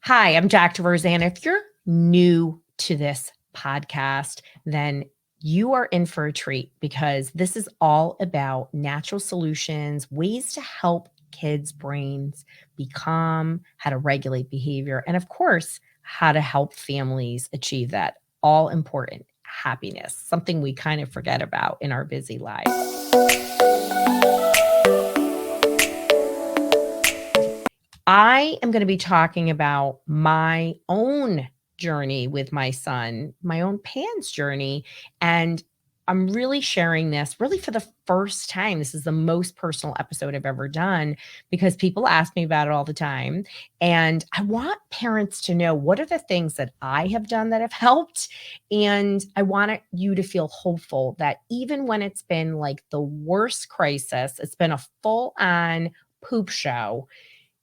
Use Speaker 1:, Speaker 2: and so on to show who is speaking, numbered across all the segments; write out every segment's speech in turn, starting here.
Speaker 1: Hi, I'm Dr. Roseann. If you're new to this podcast, then you are in for a treat because this is all about natural solutions, ways to help kids' brains be calm, how to regulate behavior, and of course, how to help families achieve that all important happiness, something we kind of forget about in our busy lives. I am going to be talking about my own journey with my son, my own PANS journey. And I'm really sharing this really for the first time. This is the most personal episode I've ever done because people ask me about it all the time. And I want parents to know what are the things that I have done that have helped. And I want you to feel hopeful that even when it's been like the worst crisis, it's been a full on poop show,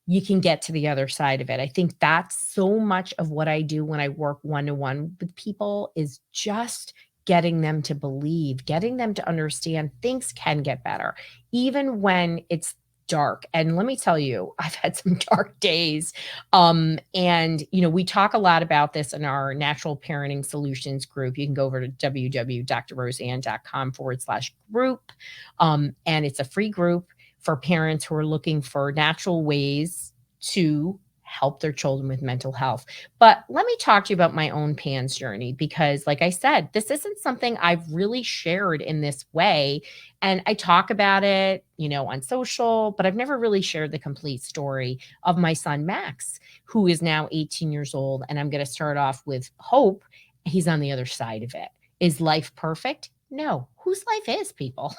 Speaker 1: you can get to the other side of it. I think that's so much of what I do when I work one-to-one with people is just getting them to believe, getting them to understand things can get better, even when it's dark. And let me tell you, I've had some dark days. We talk a lot about this in our Natural Parenting Solutions group. You can go over to www.drroseann.com/group. And it's a free group for parents who are looking for natural ways to help their children with mental health. But let me talk to you about my own PANS journey because, like I said, this isn't something I've really shared in this way. And I talk about it, on social, but I've never really shared the complete story of my son, Max, who is now 18 years old. And I'm going to start off with hope. He's on the other side of it. Is life perfect? No. Whose life is, people?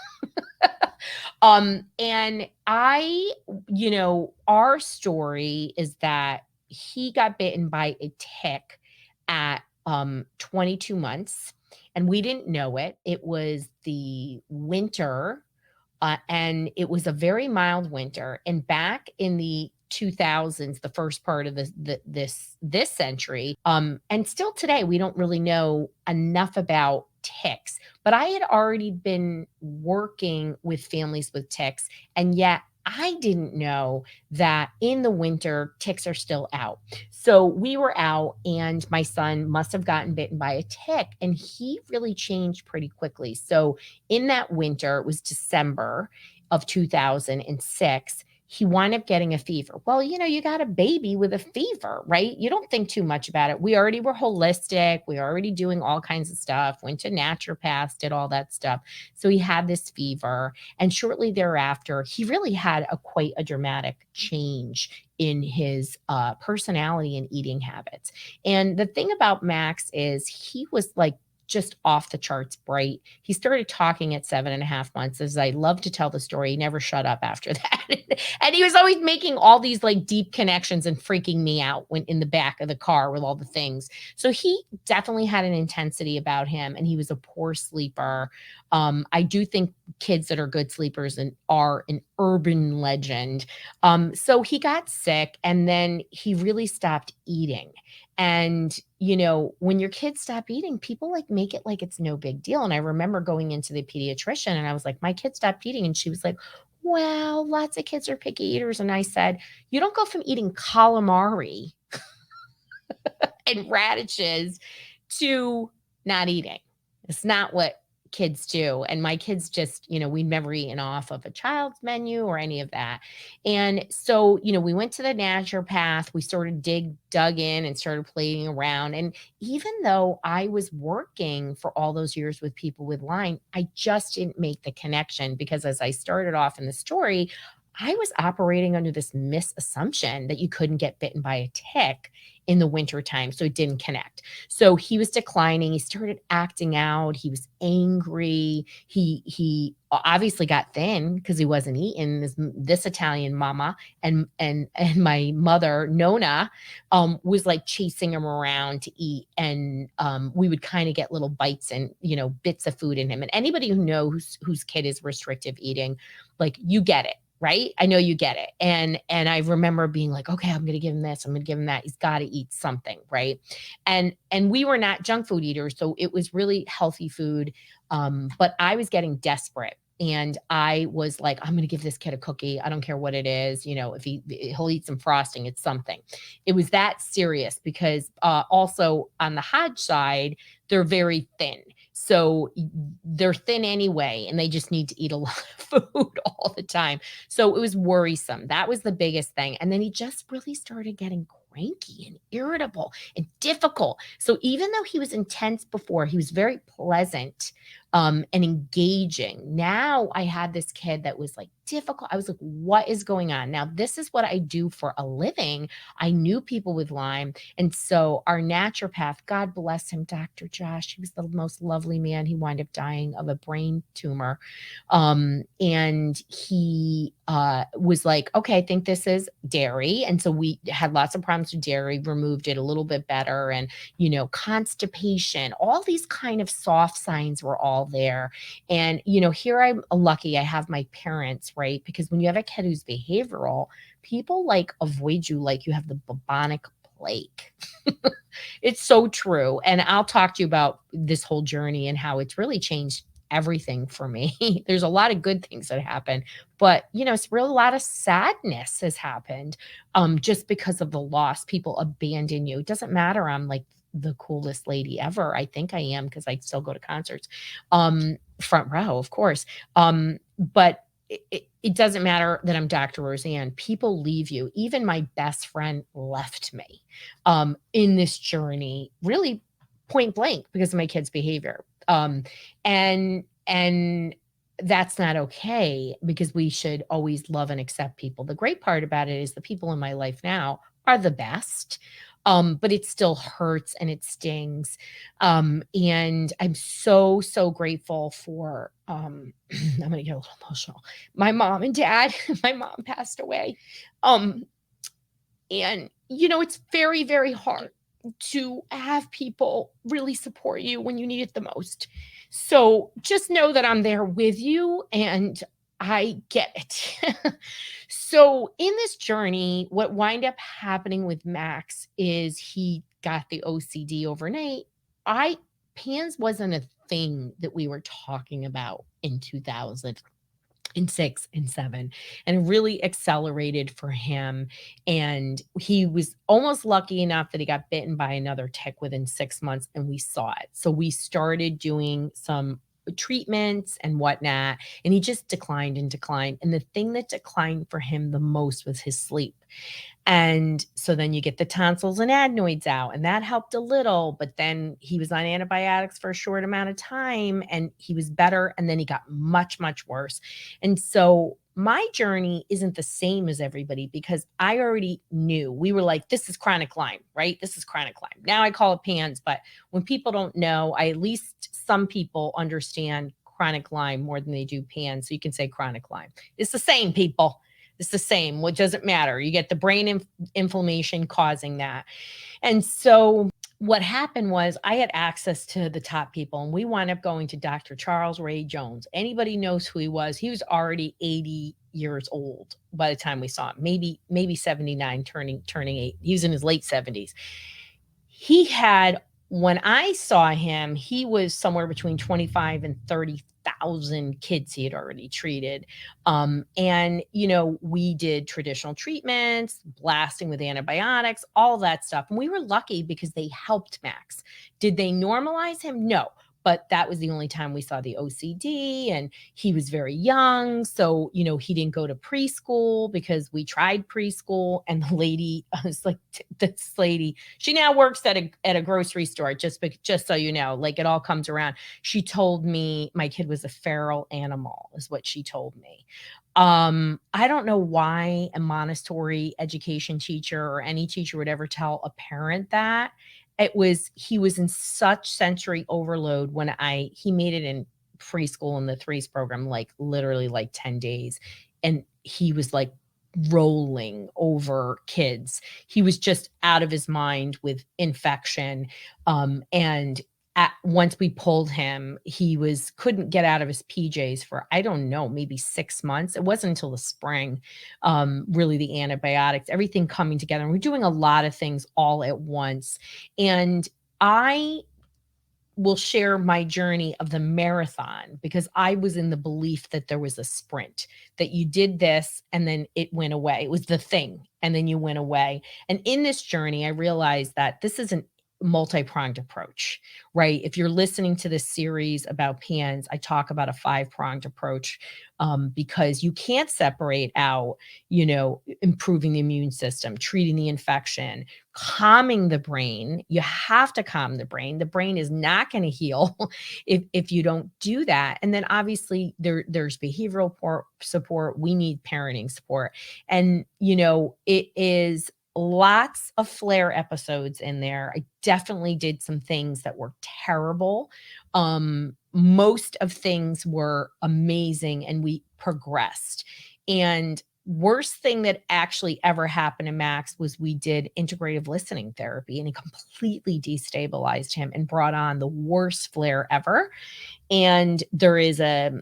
Speaker 1: And our story is that he got bitten by a tick at 22 months, and we didn't know it. It was the winter, and it was a very mild winter. And back in the 2000s, the first part of this century, and still today, we don't really know enough about ticks. But I had already been working with families with ticks, and yet I didn't know that in the winter, ticks are still out. So we were out, and my son must have gotten bitten by a tick, and he really changed pretty quickly. So in that winter, it was December of 2006. He wound up getting a fever. Well, you got a baby with a fever, right? You don't think too much about it. We already were holistic. We were already doing all kinds of stuff, went to naturopaths, did all that stuff. So he had this fever. And shortly thereafter, he really had quite a dramatic change in his personality and eating habits. And the thing about Max is he was like just off the charts bright. He started talking at 7.5 months. As I love to tell the story, he never shut up after that. And he was always making all these like deep connections and freaking me out when in the back of the car with all the things. So he definitely had an intensity about him, and he was a poor sleeper. I do think kids that are good sleepers and are an urban legend. So he got sick, and then he really stopped eating. And, when your kids stop eating, people like make it like it's no big deal. And I remember going into the pediatrician and I was like, my kid stopped eating. And she was like, well, lots of kids are picky eaters. And I said, you don't go from eating calamari and radishes to not eating. It's not what kids do. And my kids just, we've never eaten off of a child's menu or any of that. And so, we went to the naturopath, we sort of dug in and started playing around. And even though I was working for all those years with people with Lyme, I just didn't make the connection because as I started off in the story, I was operating under this misassumption that you couldn't get bitten by a tick in the wintertime. So it didn't connect. So he was declining. He started acting out. He was angry. He obviously got thin because he wasn't eating. This Italian mama and my mother, Nona, was like chasing him around to eat. And we would kind of get little bites and, bits of food in him. And anybody who knows whose kid is restrictive eating, like you get it. Right? I know you get it. And I remember being like, okay, I'm going to give him this. I'm going to give him that. He's got to eat something. Right. And we were not junk food eaters. So it was really healthy food. But I was getting desperate. And I was like, I'm going to give this kid a cookie. I don't care what it is. If he'll eat some frosting, it's something. It was that serious because also on the Hodge side, they're very thin. So they're thin anyway, and they just need to eat a lot of food all the time. So it was worrisome. That was the biggest thing. And then he just really started getting cranky and irritable and difficult. So even though he was intense before, he was very pleasant and engaging. Now I had this kid that was like difficult. I was like, what is going on? Now, this is what I do for a living. I knew people with Lyme. And so our naturopath, God bless him, Dr. Josh, he was the most lovely man. He wound up dying of a brain tumor. And he was like, okay, I think this is dairy. And so we had lots of problems with dairy, removed it a little bit better. And, constipation, all these kind of soft signs were all there. And, here I'm lucky I have my parents, right? Because when you have a kid who's behavioral, people like avoid you like you have the bubonic plague. It's so true. And I'll talk to you about this whole journey and how it's really changed everything for me. There's a lot of good things that happen, but it's really a lot of sadness has happened just because of the loss. People abandon you. It doesn't matter. I'm like the coolest lady ever. I think I am because I still go to concerts. Front row, of course. But it doesn't matter that I'm Dr. Roseann. People leave you. Even my best friend left me in this journey, really point blank because of my kid's behavior. And that's not okay because we should always love and accept people. The great part about it is the people in my life now are the best. But it still hurts and it stings. And I'm so, so grateful for, I'm going to get a little emotional. My mom and dad, my mom passed away. And, it's very, very hard to have people really support you when you need it the most. So just know that I'm there with you and I get it. So in this journey, what wind up happening with Max is he got the OCD overnight. PANS wasn't a thing that we were talking about in 2000 in 6 and 7, and it really accelerated for him. And he was almost lucky enough that he got bitten by another tick within 6 months, and we saw it. So we started doing some treatments and whatnot, and he just declined and declined. And the thing that declined for him the most was his sleep. And so then you get the tonsils and adenoids out, and that helped a little, but then he was on antibiotics for a short amount of time and he was better. And then he got much, much worse. And so my journey isn't the same as everybody because I already knew. We were like, this is chronic Lyme, right? This is chronic Lyme. Now I call it PANS, but when people don't know, at least some people understand chronic Lyme more than they do PANS. So you can say chronic Lyme. It's the same, people. It's the same. What doesn't matter? You get the brain inflammation causing that. And so what happened was I had access to the top people, and we wound up going to Dr. Charles Ray Jones. Anybody knows who he was? He was already 80 years old by the time we saw him, maybe 79, turning 8. He was in his late 70s. He had, when I saw him, he was somewhere between 25 and 30,000 kids he had already treated. And, we did traditional treatments, blasting with antibiotics, all that stuff. And we were lucky because they helped Max. Did they normalize him? No. But that was the only time we saw the OCD, and he was very young. So, he didn't go to preschool because we tried preschool, and the lady, I was like, this lady, she now works at a grocery store, just so you know, like it all comes around. She told me my kid was a feral animal, is what she told me. I don't know why a Montessori education teacher or any teacher would ever tell a parent that. He was in such sensory overload when he made it in preschool in the threes program, like literally like 10 days. And he was like rolling over kids. He was just out of his mind with infection. And once we pulled him, he couldn't get out of his PJs for, I don't know, maybe 6 months. It wasn't until the spring, really the antibiotics, everything coming together. And we're doing a lot of things all at once. And I will share my journey of the marathon because I was in the belief that there was a sprint, that you did this and then it went away. It was the thing, and then you went away. And in this journey, I realized that this is a multi-pronged approach, right? If you're listening to this series about PANS, I talk about a five-pronged approach, because you can't separate out, improving the immune system, treating the infection, calming the brain. You have to calm the brain. The brain is not going to heal if you don't do that. And then obviously there's behavioral support. We need parenting support. And it is lots of flare episodes in there. I definitely did some things that were terrible. Most of things were amazing and we progressed. And worst thing that actually ever happened to Max was we did integrative listening therapy, and it completely destabilized him and brought on the worst flare ever. And there is a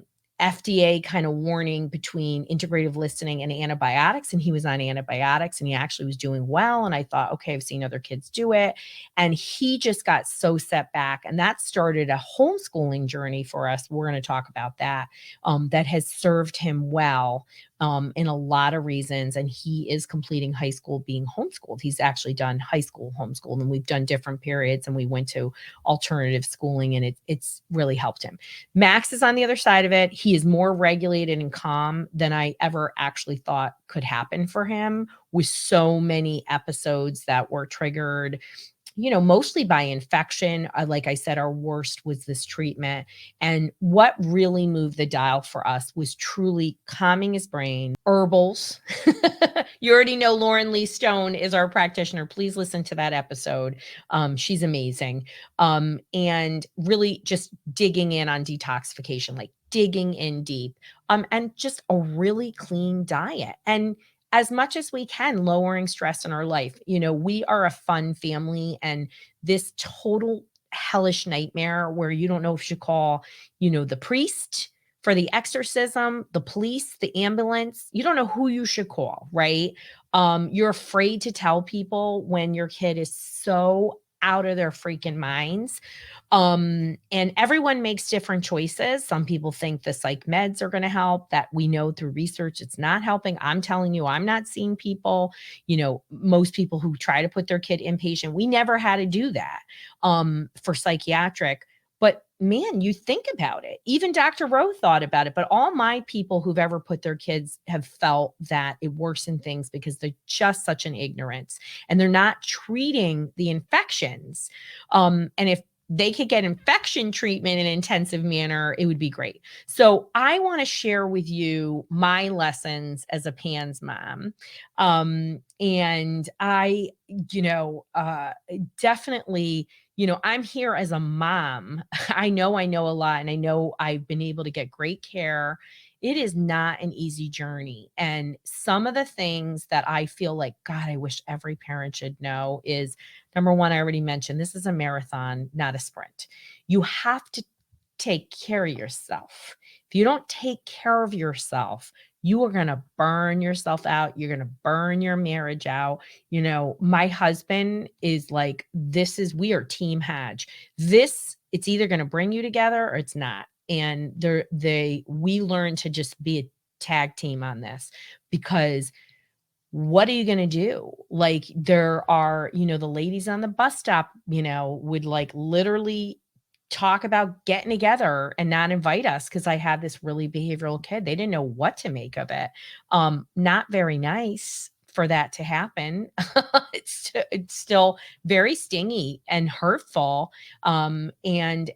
Speaker 1: FDA kind of warning between integrative listening and antibiotics. And he was on antibiotics and he actually was doing well. And I thought, okay, I've seen other kids do it. And he just got so set back. And that started a homeschooling journey for us. We're going to talk about that. That has served him well in a lot of reasons. And he is completing high school being homeschooled. He's actually done high school homeschool, and we've done different periods, and we went to alternative schooling, and it's really helped him. Max is on the other side of it. He is more regulated and calm than I ever actually thought could happen for him, with so many episodes that were triggered, mostly by infection. Like I said, our worst was this treatment. And what really moved the dial for us was truly calming his brain, herbals. You already know Lauren Lee Stone is our practitioner. Please listen to that episode. She's amazing. And really just digging in on detoxification, like digging in deep, and just a really clean diet. And as much as we can, lowering stress in our life. We are a fun family, and this total hellish nightmare where you don't know if you should call, the priest for the exorcism, the police, the ambulance. You don't know who you should call, right? You're afraid to tell people when your kid is so out of their freaking minds. And everyone makes different choices. Some people think the psych meds are going to help. That we know through research it's not helping. I'm telling you, I'm not seeing people, most people who try to put their kid inpatient. We never had to do that for psychiatric. But man, you think about it. Even Dr. Rowe thought about it. But all my people who've ever put their kids have felt that it worsened things because they're just such an ignorance and they're not treating the infections. And if they could get infection treatment in an intensive manner, it would be great. So I want to share with you my lessons as a PANS mom. And I, definitely, I'm here as a mom. I know a lot, and I know I've been able to get great care. It is not an easy journey. And some of the things that I feel like, God, I wish every parent should know is, number one, I already mentioned, this is a marathon, not a sprint. You have to take care of yourself. If you don't take care of yourself, you are going to burn yourself out. You're going to burn your marriage out. My husband is like, we are team Hodge. It's either going to bring you together or it's not. And we learn to just be a tag team on this, because what are you going to do? Like, there are, the ladies on the bus stop, would like literally talk about getting together and not invite us because I had this really behavioral kid. They didn't know what to make of it. Not very nice for that to happen. It's still very stingy and hurtful. And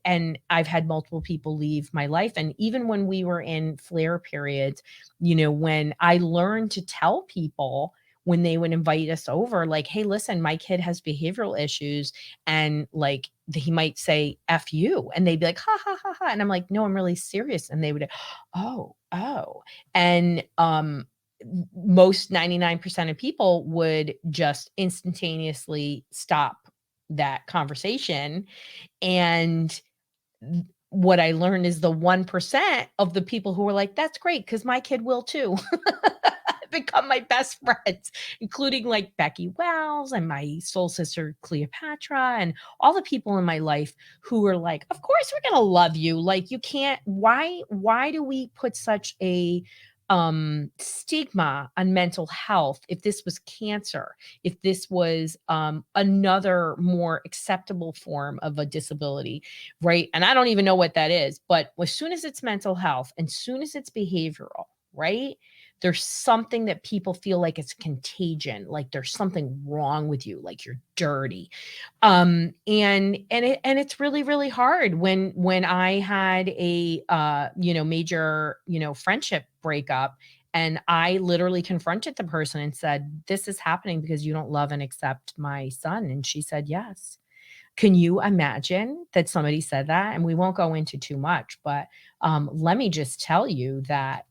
Speaker 1: I've had multiple people leave my life. And even when we were in flare periods, when I learned to tell people when they would invite us over, like, hey, listen, my kid has behavioral issues, and like he might say F you, and they'd be like, ha ha ha ha. And I'm like, no, I'm really serious. And they would, oh. And most 99% of people would just instantaneously stop that conversation. And what I learned is the 1% of the people who were like, that's great, because my kid will too. become my best friends, including like Becky Wells and my soul sister Cleopatra and all the people in my life who are like, of course we're going to love you. Like you can't, why do we put such a stigma on mental health? If this was cancer, if this was another more acceptable form of a disability, right? And I don't even know what that is, but as soon as it's mental health and soon as it's behavioral, right? There's something that people feel like it's contagion, like there's something wrong with you, like you're dirty. And it's really, really hard when I had a major, friendship breakup, and I literally confronted the person and said, "This is happening because you don't love and accept my son." And she said, "Yes." Can you imagine that somebody said that? And we won't go into too much, but let me just tell you that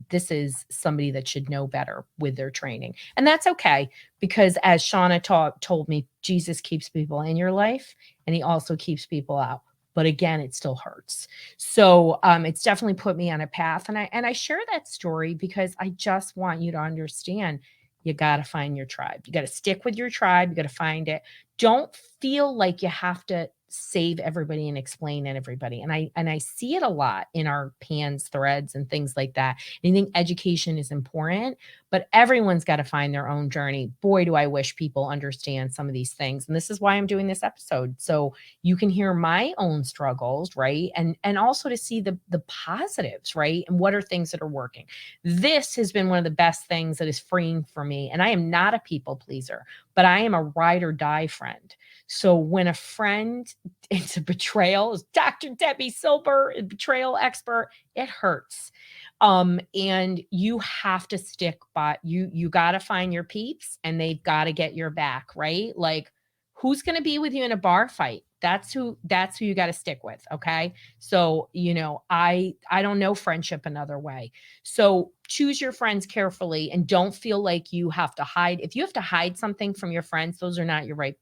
Speaker 1: this is somebody that should know better with their training. And that's okay, because as Shauna told me, Jesus keeps people in your life and he also keeps people out. But again, it still hurts. So it's definitely put me on a path. And I share that story because I just want you to understand you got to find your tribe. You got to stick with your tribe. You got to find it. Don't feel like you have to save everybody and explain to everybody. And I see it a lot in our PANS threads and things like that. And I think education is important, but everyone's got to find their own journey. Boy, do I wish people understand some of these things. And this is why I'm doing this episode. So you can hear my own struggles, right? And also to see the positives, right? And what are things that are working. This has been one of the best things that is freeing for me. And I am not a people pleaser, but I am a ride or die friend. So when a friend, it's a betrayal, as Dr. Debbie Silber, a betrayal expert, it hurts. And you have to stick by, you got to find your peeps and they've got to get your back, right? Like who's going to be with you in a bar fight? That's who you got to stick with. Okay. So, I don't know friendship another way. So choose your friends carefully and don't feel like you have to hide. If you have to hide something from your friends, those are not your right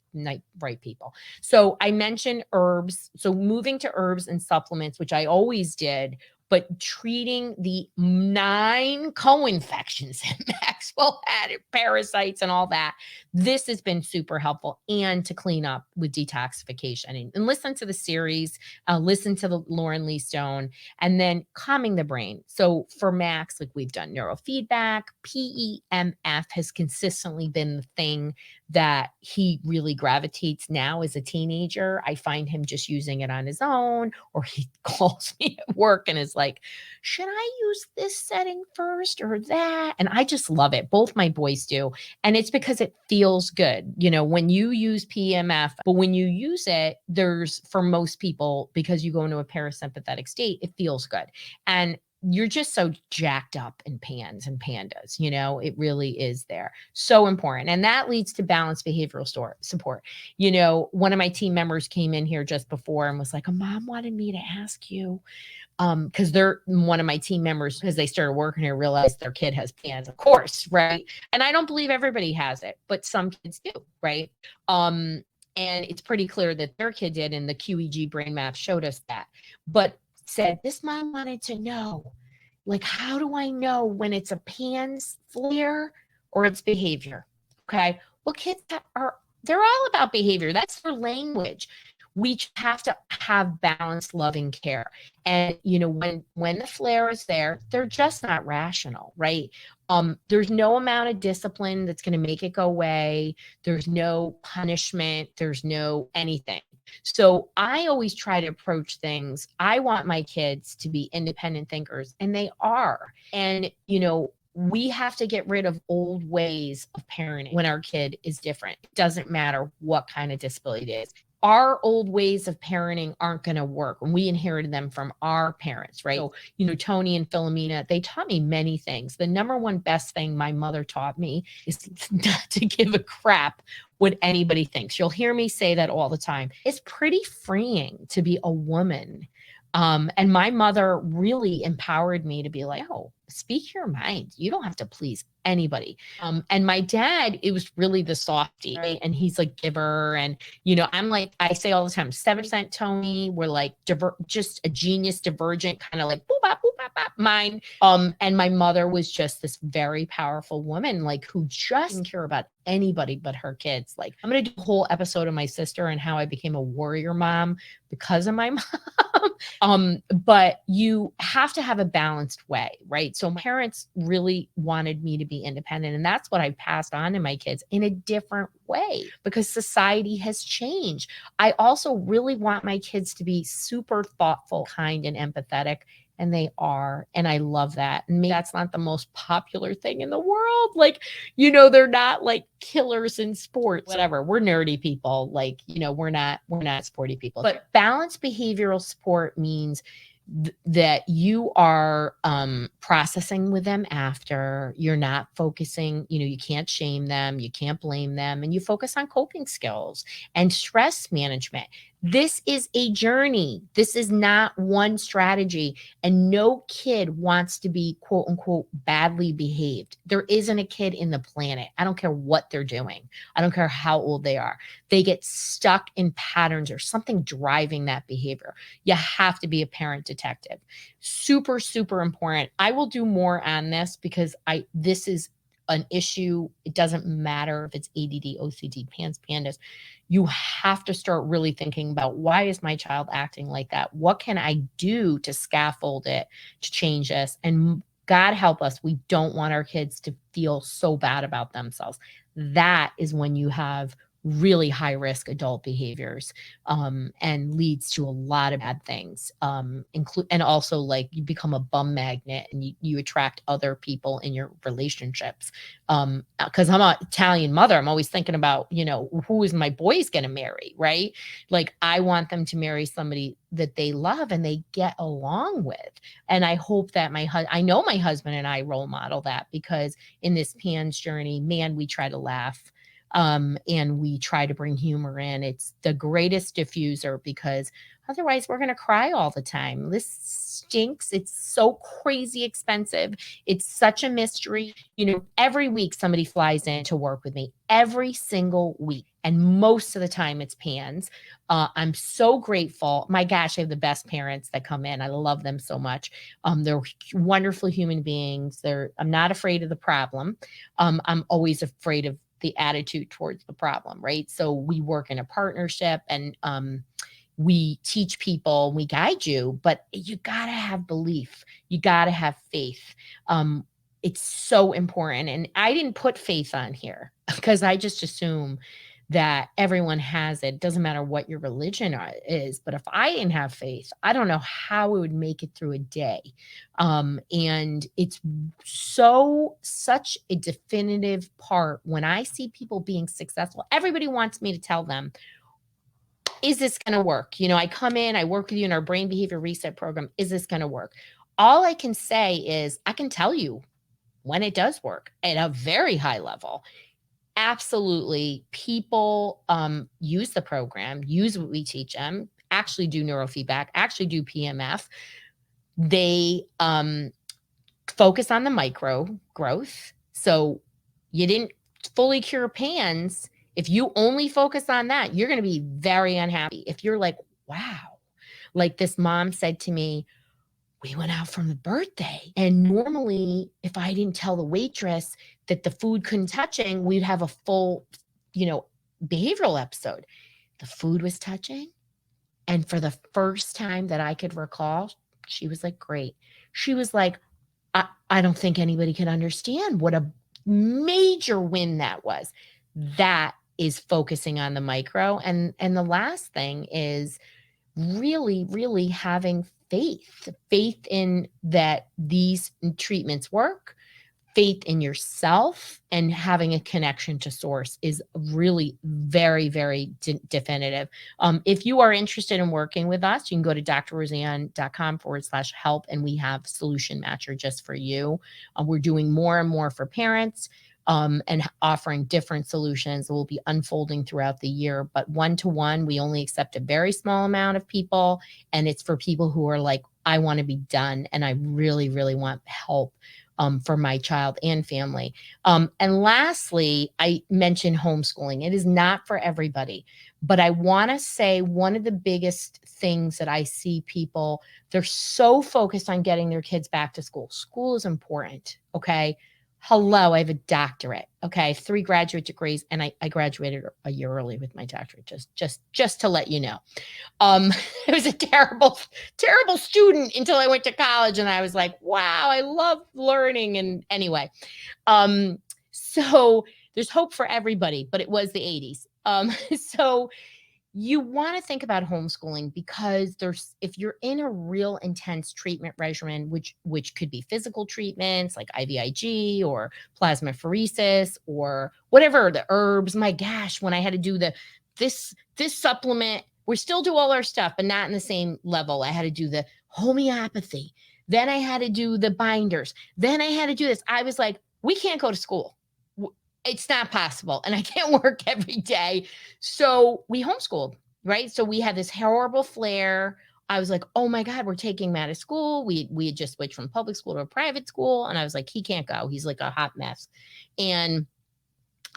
Speaker 1: people. So I mentioned herbs. So moving to herbs and supplements, which I always did, but treating the 9 co-infections that Maxwell had, parasites and all that, this has been super helpful, and to clean up with detoxification. And listen to the series, listen to the Lauren Lee Stone, and then calming the brain. So for Max, like we've done neurofeedback, PEMF has consistently been the thing that he really gravitates now as a teenager. I find him just using it on his own, or he calls me at work and is like, should I use this setting first or that? And I just love it. Both my boys do. And it's because it feels good, when you use PMF, but when you use it, for most people, because you go into a parasympathetic state, it feels good. And you're just so jacked up in PANS and pandas, it really is there. So important. And that leads to balanced behavioral support. One of my team members came in here just before and was like, a mom wanted me to ask you, because they're one of my team members, because they started working here, realized their kid has PANS, of course, right? And I don't believe everybody has it, but some kids do, right? And it's pretty clear that their kid did, and the QEEG brain map showed us that. But said, this mom wanted to know, like, how do I know when it's a PANS flare or it's behavior? Okay. Well, kids they're all about behavior. That's their language. We have to have balanced, loving care. And, when the flare is there, they're just not rational, right? There's no amount of discipline that's going to make it go away. There's no punishment. There's no anything. So I always try to approach things. I want my kids to be independent thinkers, and they are. And, we have to get rid of old ways of parenting when our kid is different. It doesn't matter what kind of disability it is. Our old ways of parenting aren't going to work, and we inherited them from our parents, right? So, Tony and Philomena, they taught me many things. The number one best thing my mother taught me is not to give a crap what anybody thinks. You'll hear me say that all the time. It's pretty freeing to be a woman And my mother really empowered me to be like, oh, speak your mind. You don't have to please anybody. And my dad, it was really the softie, right? And he's like giver. And, I'm like, I say all the time, 7% Tony, we're like just a genius, divergent, kind of like boop, bop, boop, bop, bop, mind. And my mother was just this very powerful woman, like who just didn't care about anybody but her kids. Like, I'm going to do a whole episode of my sister and how I became a warrior mom because of my mom. But you have to have a balanced way, right? So my parents really wanted me to be independent, and that's what I passed on to my kids in a different way because society has changed. I also really want my kids to be super thoughtful, kind, and empathetic. And they are. And I love that. And maybe that's not the most popular thing in the world. Like, they're not like killers in sports, whatever. We're nerdy people. Like, we're not sporty people. But balanced behavioral support means that you are processing with them after. You're not focusing, you can't shame them, you can't blame them, and you focus on coping skills and stress management. This is a journey. This is not one strategy. And no kid wants to be, quote unquote, badly behaved. There isn't a kid in the planet. I don't care what they're doing. I don't care how old they are. They get stuck in patterns or something driving that behavior. You have to be a parent detective. Super, super important. I will do more on this because this is an issue. It doesn't matter if it's ADD, OCD, pandas. You have to start really thinking about, why is my child acting like that? What can I do to scaffold it, to change this? And God help us, we don't want our kids to feel so bad about themselves. That is when you have really high risk adult behaviors, and leads to a lot of bad things, and also like you become a bum magnet and you attract other people in your relationships. Because I'm an Italian mother, I'm always thinking about, who is my boys going to marry, right? Like, I want them to marry somebody that they love and they get along with. And I hope that I know my husband and I role model that, because in this PANS journey, man, we try to laugh. And we try to bring humor in. It's the greatest diffuser, because otherwise we're going to cry all the time. This stinks. It's so crazy expensive. It's such a mystery. Every week somebody flies in to work with me, every single week. And most of the time it's PANS. I'm so grateful. My gosh, I have the best parents that come in. I love them so much. They're wonderful human beings. I'm not afraid of the problem. I'm always afraid of the attitude towards the problem, right? So we work in a partnership, and we teach people, we guide you, but you got to have belief. You got to have faith. It's so important. And I didn't put faith on here because I just assume that everyone has it. It doesn't matter what your religion is. But if I didn't have faith, I don't know how we would make it through a day. And it's such a definitive part when I see people being successful. Everybody wants me to tell them, is this going to work? I come in, I work with you in our brain behavior reset program. Is this going to work? All I can say is I can tell you when it does work at a very high level. Absolutely. People use the program, use what we teach them, actually do neurofeedback, actually do PMF. They focus on the micro growth. So you didn't fully cure PANS. If you only focus on that, you're going to be very unhappy. If you're like, wow, like this mom said to me, we went out from the birthday, and normally if I didn't tell the waitress that the food couldn't touching, we'd have a full, behavioral episode. The food was touching. And for the first time that I could recall, she was like, great. She was like, I don't think anybody could understand what a major win that was. That is focusing on the micro. And the last thing is really, really having faith in that these treatments work, faith in yourself, and having a connection to source is really very, very definitive. If you are interested in working with us, you can go to drroseann.com/help, and we have Solution Matcher just for you. We're doing more and more for parents. and offering different solutions that will be unfolding throughout the year. But one-to-one, we only accept a very small amount of people, and it's for people who are like, I want to be done, and I really, really want help for my child and family. And lastly, I mentioned homeschooling. It is not for everybody, but I want to say one of the biggest things that I see people, they're so focused on getting their kids back to school. School is important. Okay. Hello, I have a doctorate. Okay. 3 graduate degrees, and I graduated a year early with my doctorate, just to let you know. Um, I was a terrible, terrible student until I went to college, and I was like, wow, I love learning. And anyway, so there's hope for everybody, but it was the 80s. So you want to think about homeschooling because if you're in a real intense treatment regimen, which could be physical treatments like IVIG or plasmapheresis or whatever, the herbs. My gosh, when I had to do this supplement, we still do all our stuff, but not in the same level. I had to do the homeopathy. Then I had to do the binders. Then I had to do this. I was like, we can't go to school. It's not possible. And I can't work every day. So we homeschooled, right? So we had this horrible flare. I was like, oh my God, we're taking him out of school. We had just switched from public school to a private school. And I was like, he can't go. He's like a hot mess. And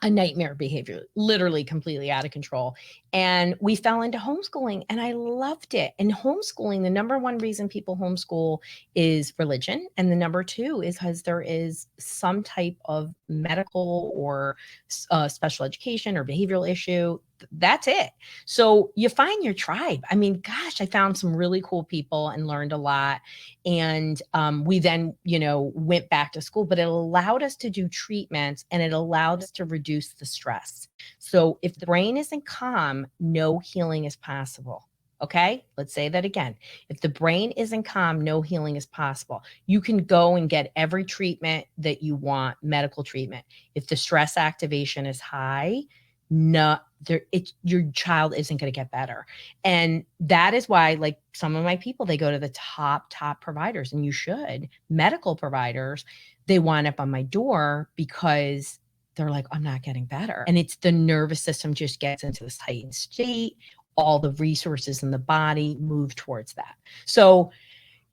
Speaker 1: a nightmare behavior, literally completely out of control. And we fell into homeschooling, and I loved it. And homeschooling, the number one reason people homeschool is religion. And the number 2 is because there is some type of medical or special education or behavioral issue. That's it. So you find your tribe. I mean, gosh, I found some really cool people and learned a lot. And we then, went back to school, but it allowed us to do treatments, and it allowed us to reduce the stress. So if the brain isn't calm, no healing is possible. Okay, let's say that again. If the brain isn't calm, no healing is possible. You can go and get every treatment that you want, medical treatment. If the stress activation is high, your child isn't going to get better. And that is why, like, some of my people, they go to the top providers, and you should, medical providers. They wind up on my door because they're like, I'm not getting better. And it's the nervous system just gets into this heightened state. All the resources in the body move towards that. So,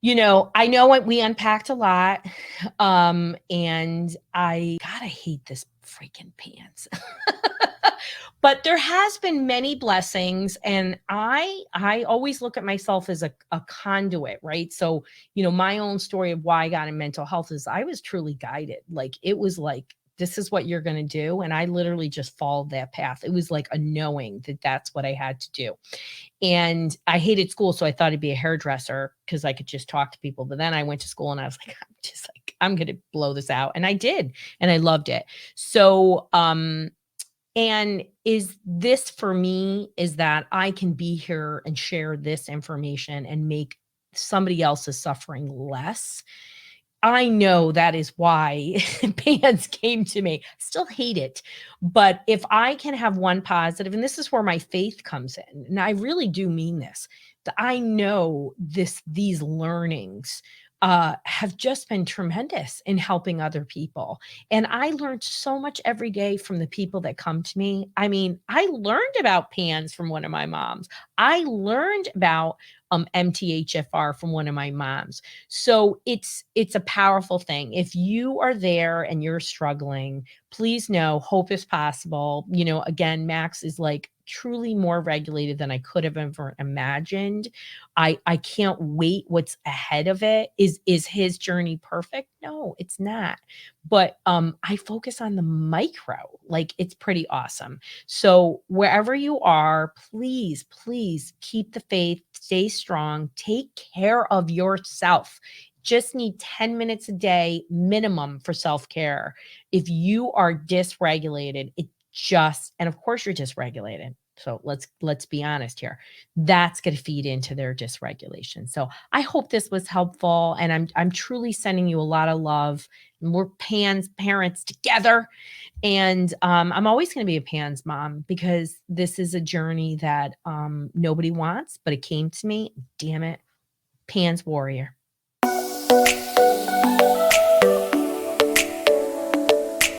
Speaker 1: I know we unpacked a lot. And I hate this freaking pants. But there has been many blessings, and I always look at myself as a conduit, right? So, my own story of why I got in mental health is I was truly guided. Like, it was like, this is what you're going to do. And I literally just followed that path. It was like a knowing that that's what I had to do. And I hated school, so I thought I'd be a hairdresser because I could just talk to people. But then I went to school, and I was like, I'm going to blow this out. And I did, and I loved it. So, and is this for me is that I can be here and share this information and make somebody else's suffering less. I know that is why bands came to me. Still hate it. But if I can have one positive, and this is where my faith comes in, and I really do mean this, that I know these learnings have just been tremendous in helping other people. And I learned so much every day from the people that come to me. I mean, I learned about PANS from one of my moms. I learned about MTHFR from one of my moms. So it's a powerful thing. If you are there and you're struggling, please know hope is possible. Again, Max is like truly more regulated than I could have ever imagined. I can't wait what's ahead of it. Is his journey perfect? No, it's not. But I focus on the micro. Like, it's pretty awesome. So wherever you are, please keep the faith, stay strong, take care of yourself. Just need 10 minutes a day minimum for self-care. If you are dysregulated, and of course you're dysregulated. So let's be honest here. That's going to feed into their dysregulation. So I hope this was helpful, and I'm truly sending you a lot of love. And we're PANS parents together. And I'm always going to be a PANS mom because this is a journey that nobody wants, but it came to me. Damn it. PANS warrior.